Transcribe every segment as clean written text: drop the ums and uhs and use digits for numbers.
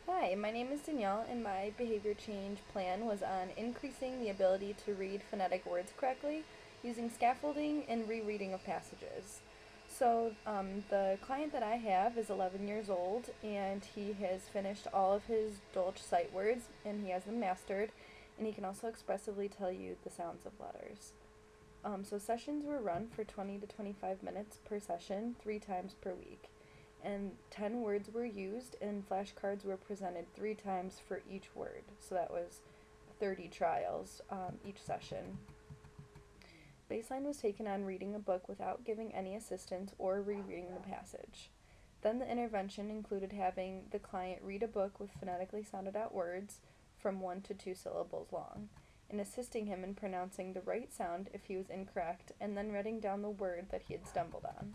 Hi, my name is Danielle, and my behavior change plan was on increasing the ability to read phonetic words correctly using scaffolding and rereading of passages. The client that I have is 11 years old, and he has finished all of his Dolch sight words, and he has them mastered, and he can also expressively tell you the sounds of letters. Sessions were run for 20 to 25 minutes per session, 3 times per week. And 10 words were used, and flashcards were presented 3 times for each word. So that was 30 trials each session. Baseline was taken on reading a book without giving any assistance or rereading the passage. Then the intervention included having the client read a book with phonetically sounded out words from 1 to 2 syllables long, and assisting him in pronouncing the right sound if he was incorrect, and then writing down the word that he had stumbled on.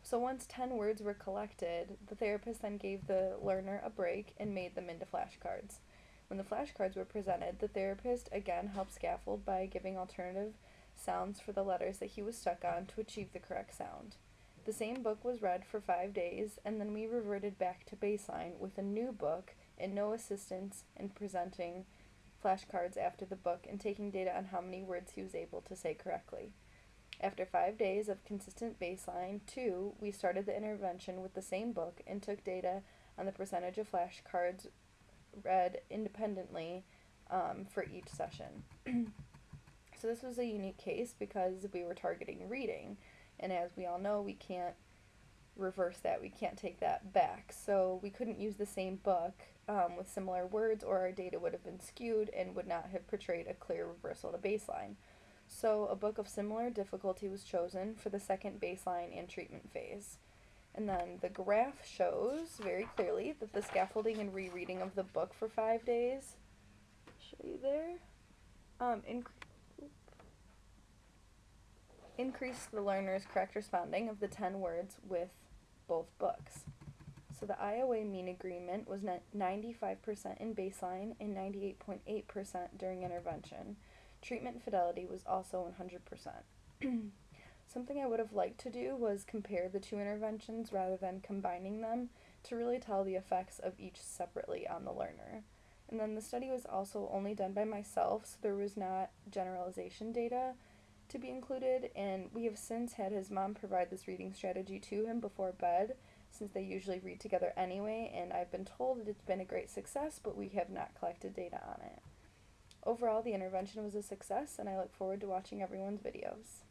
So once 10 words were collected, the therapist then gave the learner a break and made them into flashcards. When the flashcards were presented, the therapist again helped scaffold by giving alternative sounds for the letters that he was stuck on to achieve the correct sound. The same book was read for 5 days, and then we reverted back to baseline with a new book and no assistance in presenting flashcards after the book and taking data on how many words he was able to say correctly. After 5 days of consistent baseline, 2, we started the intervention with the same book and took data on the percentage of flashcards read independently for each session. So this was a unique case because we were targeting reading, and as we all know, we can't reverse that. We can't take that back. So we couldn't use the same book with similar words, or our data would have been skewed and would not have portrayed a clear reversal to baseline. So a book of similar difficulty was chosen for the second baseline and treatment phase. And then the graph shows very clearly that the scaffolding and rereading of the book for 5 days, show you there, um, inc- increased the learner's correct responding of the 10 words with both books. So the IOA mean agreement was 95% in baseline and 98.8% during intervention. Treatment fidelity was also 100%. Something I would have liked to do was compare the two interventions rather than combining them to really tell the effects of each separately on the learner. And then the study was also only done by myself, so there was not generalization data to be included, and we have since had his mom provide this reading strategy to him before bed, since they usually read together anyway, and I've been told that it's been a great success, but we have not collected data on it. Overall, the intervention was a success, and I look forward to watching everyone's videos.